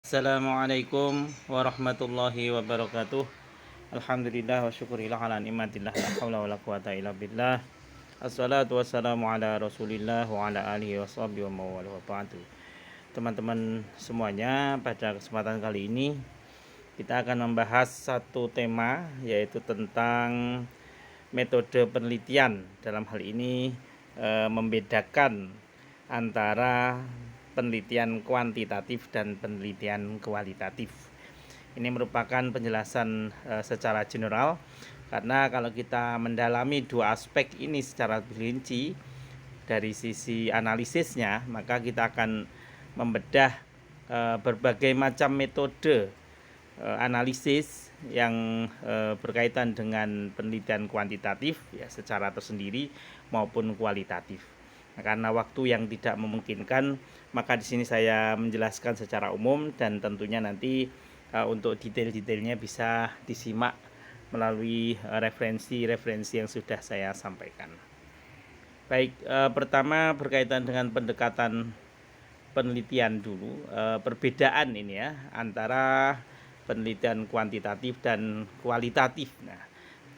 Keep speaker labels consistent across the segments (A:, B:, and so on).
A: Assalamualaikum warahmatullahi wabarakatuh. Alhamdulillah wa syukurillah ala nikmatillah la haula wala quwata illa billah. Assalatu wassalamu ala Rasulillah wa ala alihi washabihi wa mawala wa ba'du. Teman-teman semuanya, pada kesempatan kali ini kita akan membahas satu tema, yaitu tentang metode penelitian. Dalam hal ini membedakan antara penelitian kuantitatif dan penelitian kualitatif. Ini merupakan penjelasan secara general, karena kalau kita mendalami dua aspek ini secara rinci dari sisi analisisnya, maka kita akan membedah berbagai macam metode analisis yang berkaitan dengan penelitian kuantitatif ya secara tersendiri maupun kualitatif. Nah, karena waktu yang tidak memungkinkan, maka di sini saya menjelaskan secara umum, dan tentunya nanti untuk detail-detailnya bisa disimak melalui referensi-referensi yang sudah saya sampaikan. Baik, pertama berkaitan dengan pendekatan penelitian dulu, perbedaan ini ya antara penelitian kuantitatif dan kualitatif. Nah,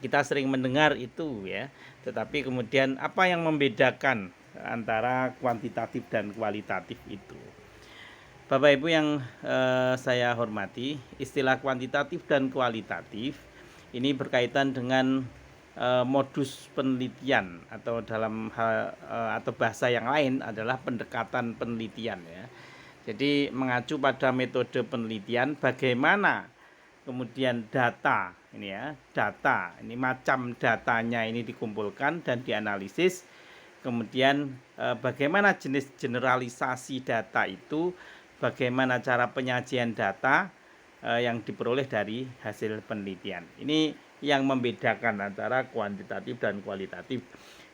A: kita sering mendengar itu ya, tetapi kemudian apa yang membedakan antara kuantitatif dan kualitatif itu? Bapak Ibu yang saya hormati, istilah kuantitatif dan kualitatif ini berkaitan dengan modus penelitian, atau dalam hal atau bahasa yang lain adalah pendekatan penelitian ya. Jadi mengacu pada metode penelitian, bagaimana kemudian data ini ya, data ini macam datanya ini dikumpulkan dan dianalisis. Kemudian bagaimana jenis generalisasi data itu, bagaimana cara penyajian data yang diperoleh dari hasil penelitian. Ini yang membedakan antara kuantitatif dan kualitatif.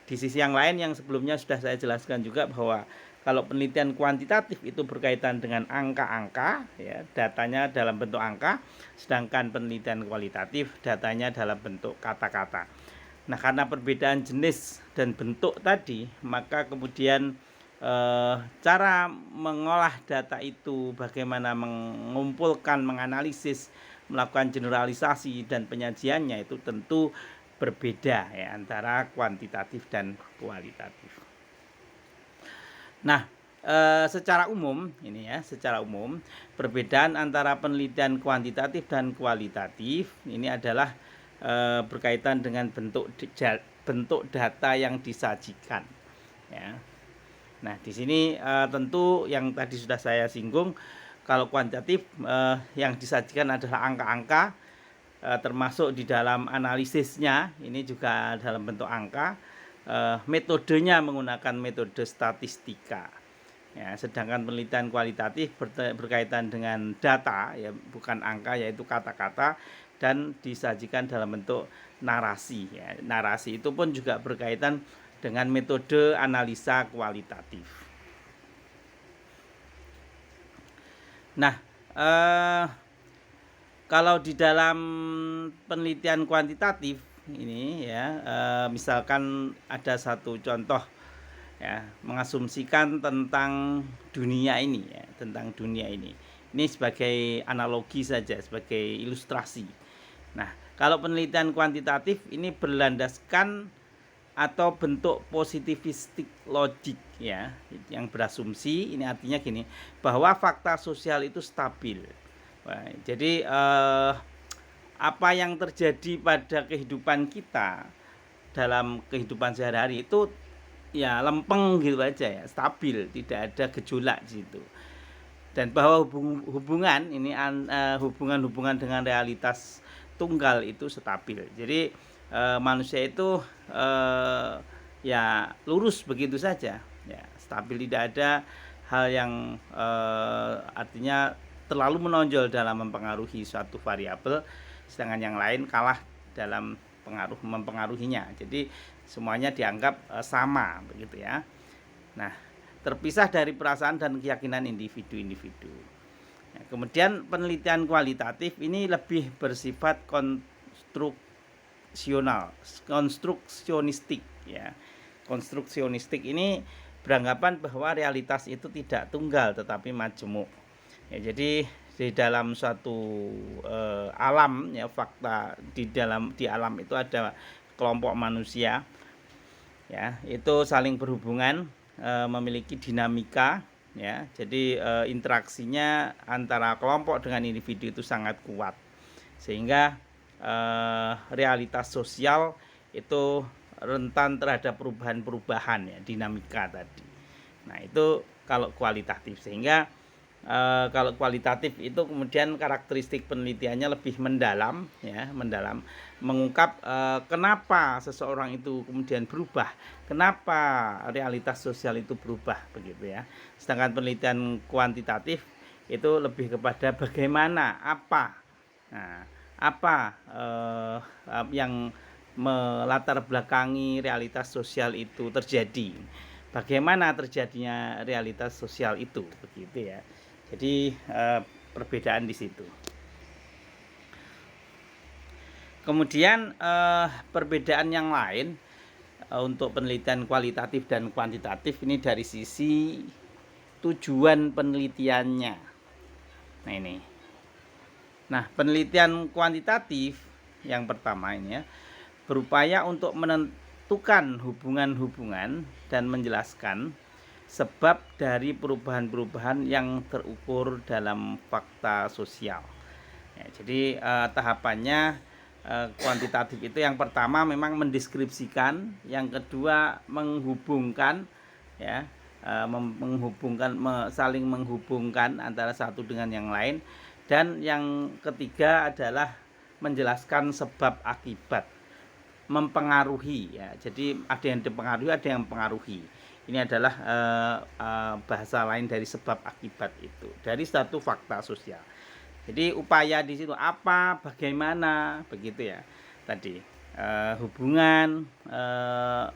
A: Di sisi yang lain, yang sebelumnya sudah saya jelaskan juga, bahwa kalau penelitian kuantitatif itu berkaitan dengan angka-angka ya, datanya dalam bentuk angka, sedangkan penelitian kualitatif datanya dalam bentuk kata-kata. Nah, karena perbedaan jenis dan bentuk tadi, maka kemudian cara mengolah data itu, bagaimana mengumpulkan, menganalisis, melakukan generalisasi dan penyajiannya itu tentu berbeda ya antara kuantitatif dan kualitatif. Nah, secara umum ini ya, secara umum perbedaan antara penelitian kuantitatif dan kualitatif ini adalah berkaitan dengan bentuk data yang disajikan ya. Nah, di sini tentu yang tadi sudah saya singgung, kalau kuantitatif yang disajikan adalah angka-angka, termasuk di dalam analisisnya ini juga dalam bentuk angka, metodenya menggunakan metode statistika ya. Sedangkan penelitian kualitatif berkaitan dengan data ya, bukan angka, yaitu kata-kata, dan disajikan dalam bentuk narasi ya. Narasi itu pun juga berkaitan dengan metode analisa kualitatif. Nah, kalau di dalam penelitian kuantitatif ini ya, misalkan ada satu contoh ya, mengasumsikan tentang dunia ini ya, tentang dunia ini. Ini sebagai analogi saja, sebagai ilustrasi. Nah, kalau penelitian kuantitatif ini berlandaskan atau bentuk positivistik logik ya, yang berasumsi, ini artinya gini, bahwa fakta sosial itu stabil. Wah, jadi apa yang terjadi pada kehidupan kita dalam kehidupan sehari-hari itu ya lempeng gitu aja ya, stabil, tidak ada gejolak di situ. Dan bahwa hubungan ini hubungan-hubungan dengan realitas tunggal itu stabil. Jadi manusia itu ya lurus begitu saja ya, stabil, tidak ada hal yang artinya terlalu menonjol dalam mempengaruhi suatu variabel, sedangkan yang lain kalah dalam mempengaruhinya. Jadi semuanya dianggap sama begitu ya. Nah, terpisah dari perasaan dan keyakinan individu-individu. Nah, kemudian penelitian kualitatif ini lebih bersifat konstruksionistik ya. Konstruksionistik ini beranggapan bahwa realitas itu tidak tunggal tetapi majemuk. Ya, jadi di dalam suatu alam ya, fakta di alam itu ada kelompok manusia ya, itu saling berhubungan, memiliki dinamika ya. Jadi interaksinya antara kelompok dengan individu itu sangat kuat, sehingga realitas sosial itu rentan terhadap perubahan-perubahan ya, dinamika tadi. Nah, itu kalau kualitatif. Sehingga kalau kualitatif itu kemudian karakteristik penelitiannya lebih mendalam ya, mengungkap kenapa seseorang itu kemudian berubah, kenapa realitas sosial itu berubah begitu ya. Sedangkan penelitian kuantitatif itu lebih kepada bagaimana, apa yang melatar belakangi realitas sosial itu terjadi, bagaimana terjadinya realitas sosial itu begitu ya. Jadi perbedaan di situ. Kemudian perbedaan yang lain untuk penelitian kualitatif dan kuantitatif ini dari sisi tujuan penelitiannya. Nah ini. Nah, penelitian kuantitatif yang pertama ini ya, berupaya untuk menentukan hubungan-hubungan dan menjelaskan sebab dari perubahan-perubahan yang terukur dalam fakta sosial ya. Jadi tahapannya kuantitatif itu yang pertama memang mendeskripsikan, yang kedua menghubungkan ya, saling menghubungkan antara satu dengan yang lain, dan yang ketiga adalah menjelaskan sebab akibat, mempengaruhi ya. Jadi ada yang dipengaruhi, ada yang mempengaruhi. Ini adalah bahasa lain dari sebab akibat itu, dari satu fakta sosial. Jadi upaya di situ apa, bagaimana, begitu ya. Tadi hubungan,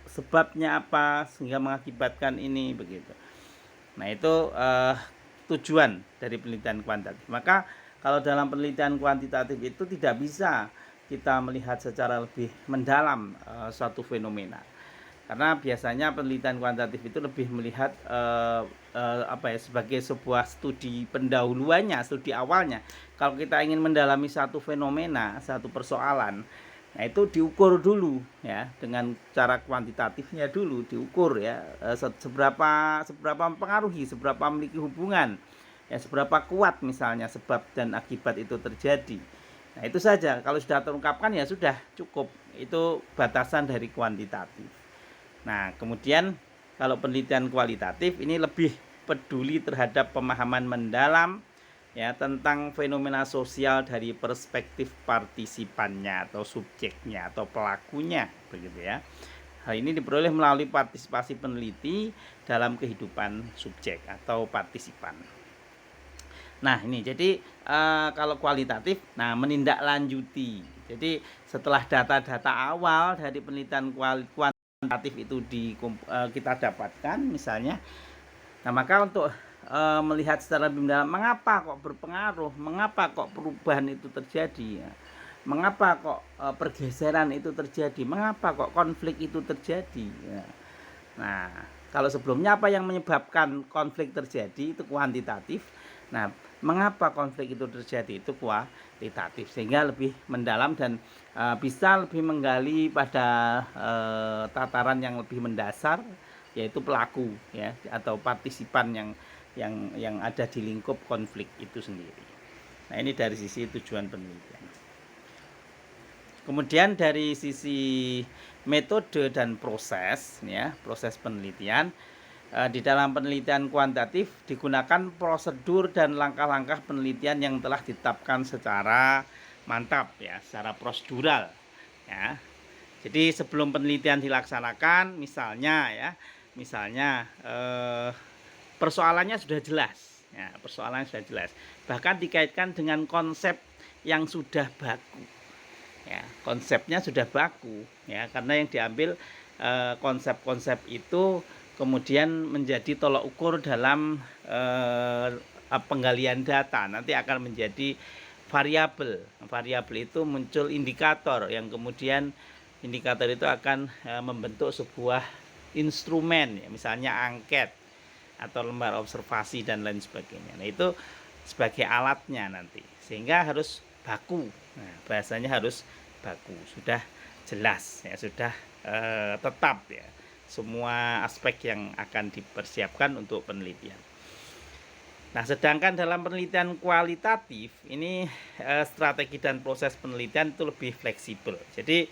A: sebabnya apa sehingga mengakibatkan ini, begitu. Nah itu tujuan dari penelitian kuantitatif. Maka kalau dalam penelitian kuantitatif itu tidak bisa kita melihat secara lebih mendalam suatu fenomena. Karena biasanya penelitian kuantitatif itu lebih melihat sebagai sebuah studi pendahuluannya, studi awalnya. Kalau kita ingin mendalami satu fenomena, satu persoalan, nah itu diukur dulu ya, dengan cara kuantitatifnya dulu diukur ya, seberapa mempengaruhi, seberapa memiliki hubungan ya, seberapa kuat misalnya sebab dan akibat itu terjadi. Nah itu saja, kalau sudah terungkapkan ya sudah cukup, itu batasan dari kuantitatif. Nah, kemudian kalau penelitian kualitatif ini lebih peduli terhadap pemahaman mendalam ya tentang fenomena sosial dari perspektif partisipannya atau subjeknya atau pelakunya, begitu ya. Hal ini diperoleh melalui partisipasi peneliti dalam kehidupan subjek atau partisipan. Nah, ini jadi kalau kualitatif, nah menindaklanjuti. Jadi setelah data-data awal dari penelitian kuantitatif itu kita dapatkan misalnya, nah maka untuk melihat secara lebih mendalam mengapa kok berpengaruh, mengapa kok perubahan itu terjadi ya, mengapa kok pergeseran itu terjadi, mengapa kok konflik itu terjadi ya. Nah kalau sebelumnya apa yang menyebabkan konflik terjadi itu kuantitatif, nah mengapa konflik itu terjadi itu kualitatif, sehingga lebih mendalam dan bisa lebih menggali pada tataran yang lebih mendasar, yaitu pelaku ya atau partisipan yang ada di lingkup konflik itu sendiri. Nah ini dari sisi tujuan penelitian. Kemudian dari sisi metode dan proses ya, proses penelitian, di dalam penelitian kuantitatif digunakan prosedur dan langkah-langkah penelitian yang telah ditetapkan secara mantap ya, secara prosedural ya. Jadi sebelum penelitian dilaksanakan, misalnya persoalannya sudah jelas ya, persoalannya sudah jelas, bahkan dikaitkan dengan konsep yang sudah baku ya, konsepnya sudah baku ya, karena yang diambil konsep-konsep itu kemudian menjadi tolak ukur dalam penggalian data, nanti akan menjadi variabel. Variabel itu muncul indikator, yang kemudian indikator itu akan membentuk sebuah instrumen ya, misalnya angket atau lembar observasi dan lain sebagainya. Nah itu sebagai alatnya nanti, sehingga harus baku. Nah, bahasanya harus baku, sudah jelas ya, sudah tetap ya semua aspek yang akan dipersiapkan untuk penelitian. Nah, sedangkan dalam penelitian kualitatif ini strategi dan proses penelitian itu lebih fleksibel. Jadi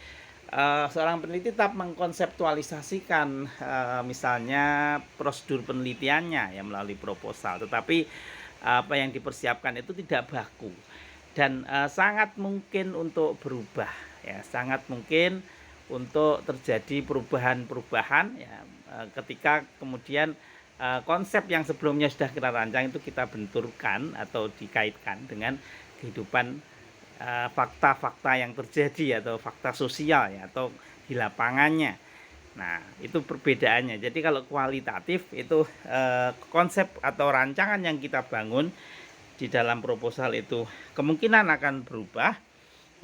A: seorang peneliti tetap mengkonseptualisasikan misalnya prosedur penelitiannya ya melalui proposal, tetapi apa yang dipersiapkan itu tidak baku dan sangat mungkin untuk berubah ya, sangat mungkin untuk terjadi perubahan-perubahan ya ketika kemudian konsep yang sebelumnya sudah kita rancang itu kita benturkan atau dikaitkan dengan kehidupan fakta-fakta yang terjadi atau fakta sosial ya, atau di lapangannya. Nah, itu perbedaannya. Jadi kalau kualitatif itu konsep atau rancangan yang kita bangun di dalam proposal itu kemungkinan akan berubah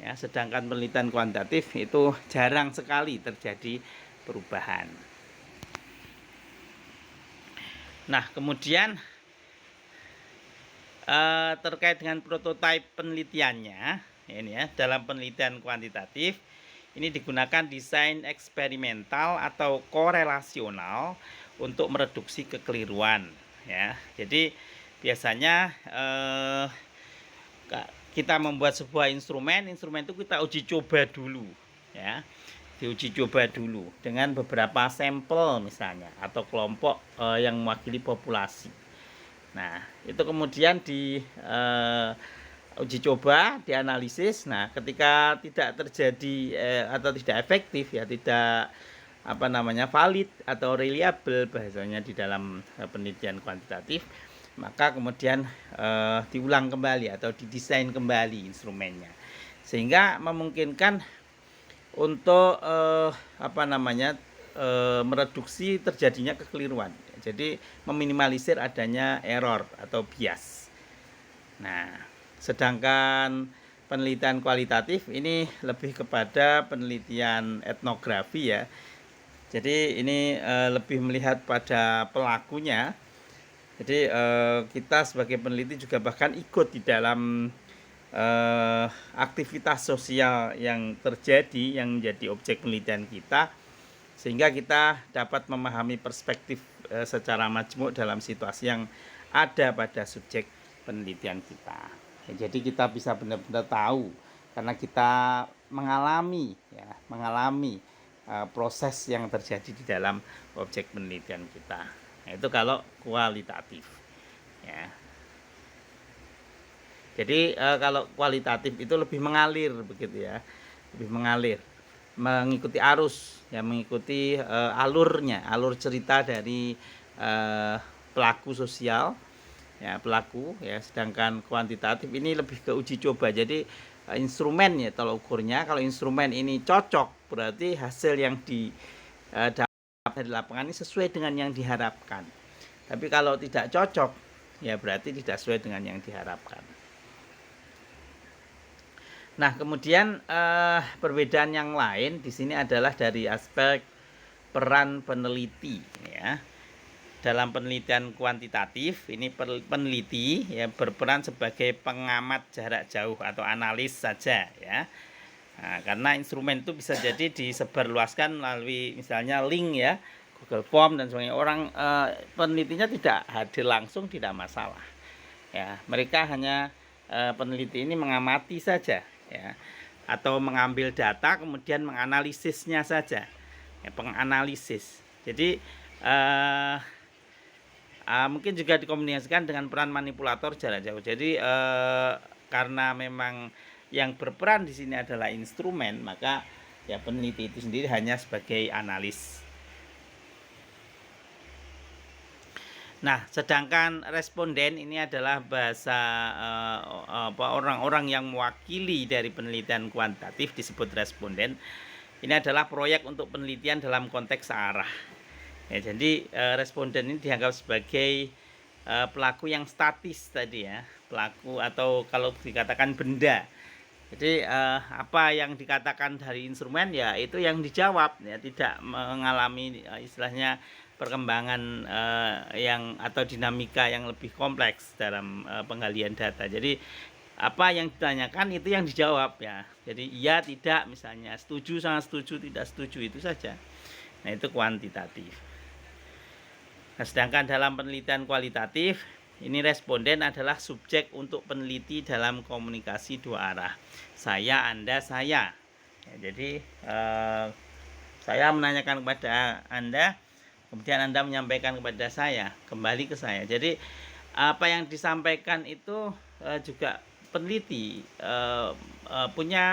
A: ya, sedangkan penelitian kuantitatif itu jarang sekali terjadi perubahan. Nah, kemudian terkait dengan prototipe penelitiannya ini ya, dalam penelitian kuantitatif ini digunakan desain eksperimental atau korelasional untuk mereduksi kekeliruan ya. Jadi biasanya kita membuat sebuah instrumen itu kita uji coba dulu ya, diuji coba dulu dengan beberapa sampel misalnya atau kelompok yang mewakili populasi. Nah, itu kemudian di uji coba, dianalisis. Nah, ketika tidak terjadi atau tidak efektif ya, tidak valid atau reliable bahasanya di dalam penelitian kuantitatif, maka kemudian diulang kembali atau didesain kembali instrumennya, sehingga memungkinkan untuk mereduksi terjadinya kekeliruan. Jadi meminimalisir adanya error atau bias. Nah, sedangkan penelitian kualitatif ini lebih kepada penelitian etnografi ya. Jadi ini lebih melihat pada pelakunya. Jadi kita sebagai peneliti juga bahkan ikut di dalam aktivitas sosial yang terjadi yang menjadi objek penelitian kita, sehingga kita dapat memahami perspektif secara majmuk dalam situasi yang ada pada subjek penelitian kita. Ya, jadi kita bisa benar-benar tahu karena kita mengalami proses yang terjadi di dalam objek penelitian kita. Nah, itu kalau kualitatif ya. Jadi kalau kualitatif itu lebih mengalir begitu ya, lebih mengalir, mengikuti arus ya, mengikuti alur cerita dari pelaku sosial ya, sedangkan kuantitatif ini lebih ke uji coba. Jadi instrumen ya tolak ukurnya, kalau instrumen ini cocok berarti hasil yang dapat dari lapangan ini sesuai dengan yang diharapkan. Tapi kalau tidak cocok ya berarti tidak sesuai dengan yang diharapkan. Nah, kemudian perbedaan yang lain di sini adalah dari aspek peran peneliti ya. Dalam penelitian kuantitatif ini peneliti ya berperan sebagai pengamat jarak jauh atau analis saja ya. Nah, karena instrumen itu bisa jadi disebarluaskan melalui misalnya link ya, Google Form dan sebagainya. Orang penelitinya tidak hadir langsung tidak masalah. Ya, mereka hanya peneliti ini mengamati saja ya, atau mengambil data kemudian menganalisisnya saja ya, penganalisis. Jadi mungkin juga dikomunikasikan dengan peran manipulator jarak jauh. Jadi karena memang yang berperan di sini adalah instrumen, maka ya peneliti itu sendiri hanya sebagai analis. Nah, sedangkan responden ini adalah bahasa orang-orang yang mewakili dari penelitian kuantitatif disebut responden. Ini adalah proyek untuk penelitian dalam konteks searah. Ya, jadi responden ini dianggap sebagai pelaku yang statis tadi ya, pelaku atau kalau dikatakan benda. Jadi apa yang dikatakan dari instrumen ya itu yang dijawab ya, tidak mengalami istilahnya perkembangan yang atau dinamika yang lebih kompleks dalam penggalian data. Jadi apa yang ditanyakan itu yang dijawab ya. Jadi iya, tidak, misalnya setuju, sangat setuju, tidak setuju, itu saja. Nah, itu kuantitatif. Nah, sedangkan dalam penelitian kualitatif, ini responden adalah subjek untuk peneliti dalam komunikasi dua arah. Saya, Anda, saya. Ya, jadi saya menanyakan kepada Anda, kemudian Anda menyampaikan kepada saya, kembali ke saya. Jadi apa yang disampaikan itu juga peneliti punya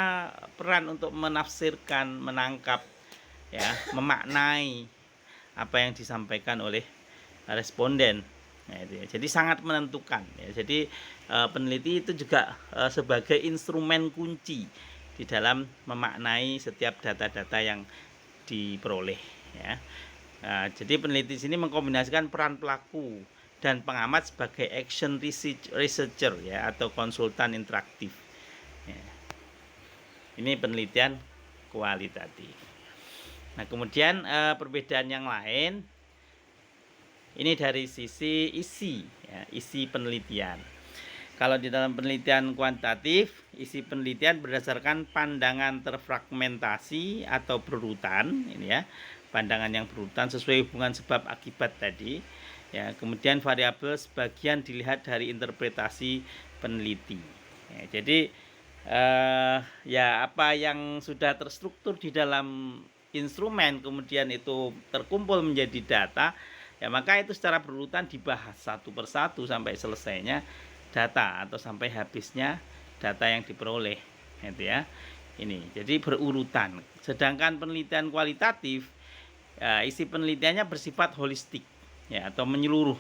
A: peran untuk menafsirkan, menangkap, ya, memaknai apa yang disampaikan oleh responden. Nah, itu ya. Jadi sangat menentukan ya. Jadi peneliti itu juga sebagai instrumen kunci di dalam memaknai setiap data-data yang diperoleh ya. Nah, jadi peneliti sini mengkombinasikan peran pelaku dan pengamat sebagai action researcher ya, atau konsultan interaktif ya. Ini penelitian kualitatif. Nah, kemudian perbedaan yang lain ini dari sisi isi ya, isi penelitian. Kalau di dalam penelitian kuantitatif, isi penelitian berdasarkan pandangan terfragmentasi atau berurutan, ini ya, pandangan yang berurutan sesuai hubungan sebab akibat tadi. Ya, kemudian variabel sebagian dilihat dari interpretasi peneliti. Ya, jadi ya apa yang sudah terstruktur di dalam instrumen kemudian itu terkumpul menjadi data, ya maka itu secara berurutan dibahas satu persatu sampai selesainya data atau sampai habisnya data yang diperoleh, gitu ya. Ini jadi berurutan. Sedangkan penelitian kualitatif, ya, isi penelitiannya bersifat holistik ya, atau menyeluruh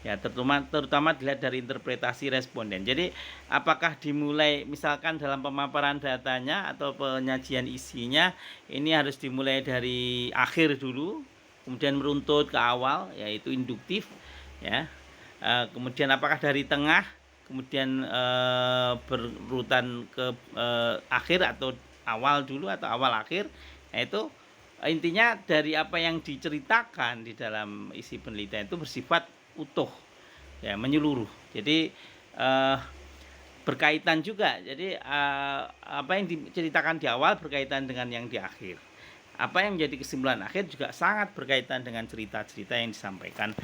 A: ya, terutama dilihat dari interpretasi responden. Jadi apakah dimulai misalkan dalam pemaparan datanya atau penyajian isinya ini harus dimulai dari akhir dulu, kemudian meruntut ke awal, yaitu induktif ya. Kemudian apakah dari tengah kemudian berurutan ke akhir, atau awal dulu atau awal akhir. Nah, itu intinya dari apa yang diceritakan di dalam isi penelitian itu bersifat utuh ya, menyeluruh. Jadi berkaitan juga. Jadi apa yang diceritakan di awal berkaitan dengan yang di akhir. Apa yang menjadi kesimpulan akhir juga sangat berkaitan dengan cerita-cerita yang disampaikan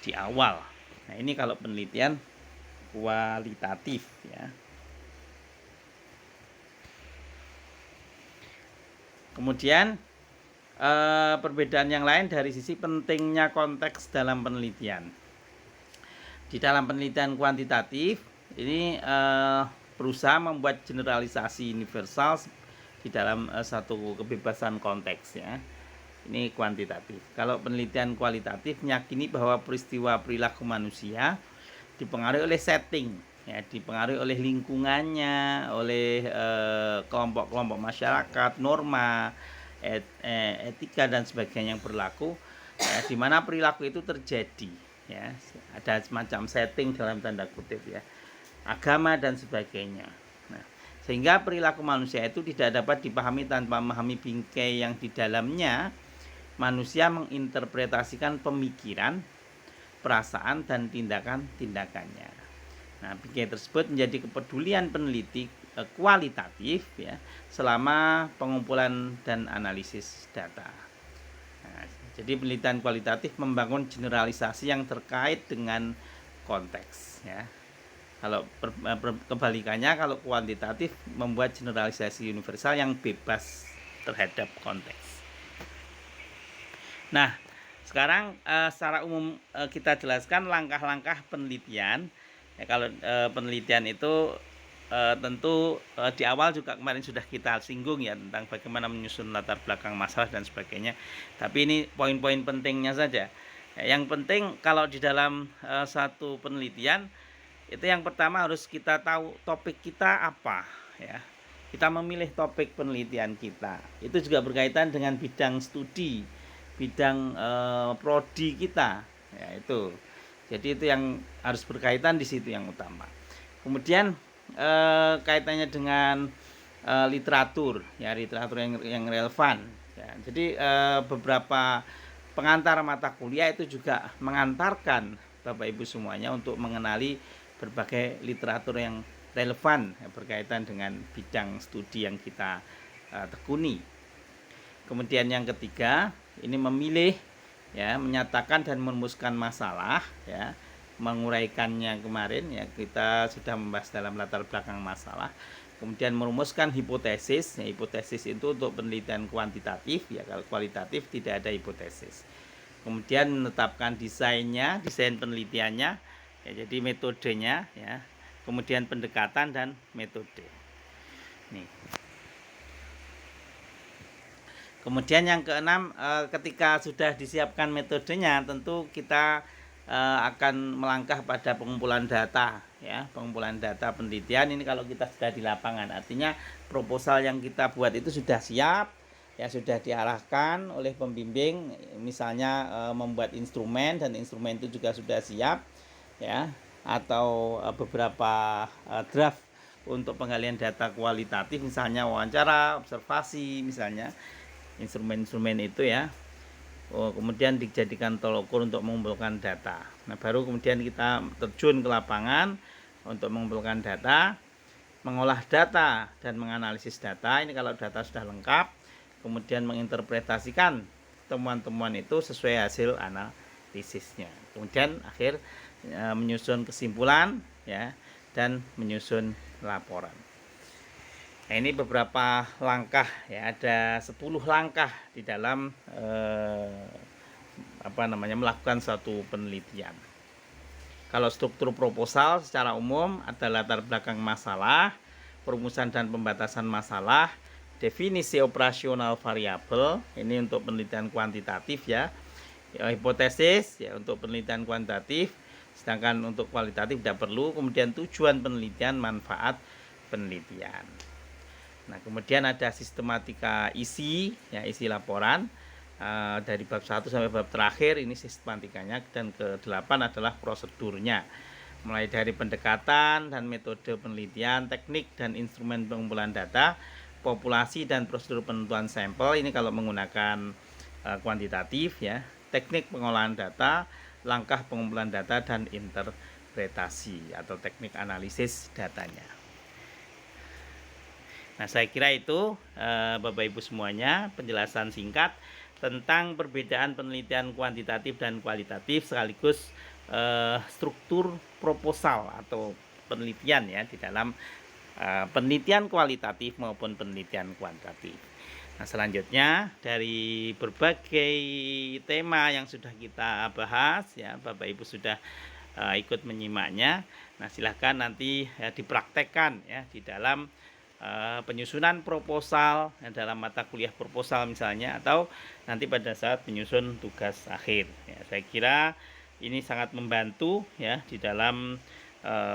A: di awal. Nah, ini kalau penelitian kualitatif ya. Kemudian perbedaan yang lain dari sisi pentingnya konteks dalam penelitian. Di dalam penelitian kuantitatif ini berusaha membuat generalisasi universal di dalam satu kebebasan konteks ya. Ini kuantitatif. Kalau penelitian kualitatif meyakini bahwa peristiwa perilaku manusia dipengaruhi oleh setting ya, dipengaruhi oleh lingkungannya, oleh kelompok-kelompok masyarakat, norma, etika dan sebagainya yang berlaku ya, di mana perilaku itu terjadi ya, ada semacam setting dalam tanda kutip ya, agama dan sebagainya. Nah, sehingga perilaku manusia itu tidak dapat dipahami tanpa memahami bingkai yang di dalamnya manusia menginterpretasikan pemikiran, perasaan dan tindakan-tindakannya. Nah, bingkai tersebut menjadi kepedulian peneliti kualitatif ya, selama pengumpulan dan analisis data. Nah, jadi penelitian kualitatif membangun generalisasi yang terkait dengan konteks ya. Kalau kebalikannya, kalau kuantitatif membuat generalisasi universal yang bebas terhadap konteks. Nah, sekarang secara umum kita jelaskan langkah-langkah penelitian. Ya, kalau penelitian itu tentu di awal juga kemarin sudah kita singgung ya, tentang bagaimana menyusun latar belakang masalah dan sebagainya. Tapi ini poin-poin pentingnya saja. Yang penting kalau di dalam satu penelitian itu yang pertama harus kita tahu topik kita apa ya. Kita memilih topik penelitian kita. Itu juga berkaitan dengan bidang studi, bidang prodi kita ya, itu. Jadi itu yang harus berkaitan di situ yang utama. Kemudian kaitannya dengan literatur ya, literatur yang relevan ya. Jadi beberapa pengantar mata kuliah itu juga mengantarkan Bapak Ibu semuanya untuk mengenali berbagai literatur yang relevan berkaitan dengan bidang studi yang kita tekuni. Kemudian yang ketiga, ini memilih ya, menyatakan dan merumuskan masalah ya, menguraikannya kemarin ya, kita sudah membahas dalam latar belakang masalah. Kemudian merumuskan hipotesis ya, hipotesis itu untuk penelitian kuantitatif ya, kalau kualitatif tidak ada hipotesis. Kemudian menetapkan desainnya, desain penelitiannya ya, jadi metodenya ya, kemudian pendekatan dan metode. Nih. Kemudian yang keenam, ketika sudah disiapkan metodenya, tentu kita akan melangkah pada pengumpulan data ya, pengumpulan data penelitian. Ini kalau kita sudah di lapangan, artinya proposal yang kita buat itu sudah siap ya, sudah diarahkan oleh pembimbing, misalnya membuat instrumen, dan instrumen itu juga sudah siap ya, atau beberapa draft untuk penggalian data kualitatif, misalnya wawancara, observasi, misalnya instrumen-instrumen itu ya. Kemudian dijadikan tolok ukur untuk mengumpulkan data. Nah, baru kemudian kita terjun ke lapangan untuk mengumpulkan data, mengolah data dan menganalisis data. Ini kalau data sudah lengkap, kemudian menginterpretasikan temuan-temuan itu sesuai hasil analisisnya. Kemudian akhir menyusun kesimpulan ya, dan menyusun laporan. Nah, ini beberapa langkah ya, ada 10 langkah di dalam melakukan suatu penelitian. Kalau struktur proposal secara umum ada latar belakang masalah, perumusan dan pembatasan masalah, definisi operasional variabel, ini untuk penelitian kuantitatif ya, hipotesis ya untuk penelitian kuantitatif, sedangkan untuk kualitatif tidak perlu. Kemudian tujuan penelitian, manfaat penelitian. Nah, kemudian ada sistematika isi ya, isi laporan dari bab 1 sampai bab terakhir, ini sistematikanya, dan ke-8 adalah prosedurnya, mulai dari pendekatan dan metode penelitian, teknik dan instrumen pengumpulan data, populasi dan prosedur penentuan sampel, ini kalau menggunakan kuantitatif ya, teknik pengolahan data, langkah pengumpulan data, dan interpretasi atau teknik analisis datanya. Nah, saya kira itu Bapak Ibu semuanya penjelasan singkat tentang perbedaan penelitian kuantitatif dan kualitatif, sekaligus struktur proposal atau penelitian ya, di dalam penelitian kualitatif maupun penelitian kuantitatif. Nah, selanjutnya dari berbagai tema yang sudah kita bahas ya, Bapak Ibu sudah ikut menyimaknya. Nah, silahkan nanti dipraktekkan ya di dalam penyusunan proposal dalam mata kuliah proposal misalnya, atau nanti pada saat menyusun tugas akhir ya. Saya kira ini sangat membantu ya di dalam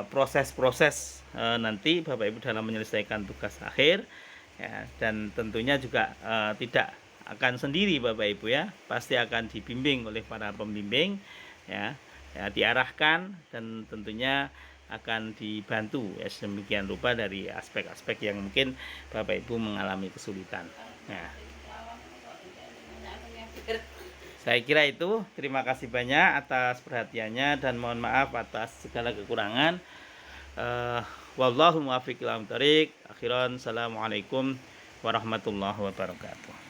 A: proses-proses nanti Bapak Ibu dalam menyelesaikan tugas akhir ya, dan tentunya juga tidak akan sendiri Bapak Ibu ya, pasti akan dibimbing oleh para pembimbing ya, diarahkan dan tentunya akan dibantu ya sedemikian rupa dari aspek-aspek yang mungkin Bapak Ibu mengalami kesulitan. Nah, saya kira itu. Terima kasih banyak atas perhatiannya dan mohon maaf atas segala kekurangan. Wallahu muwaffiq ila aqwamit thoriq. Akhiran, assalamualaikum warahmatullahi wabarakatuh.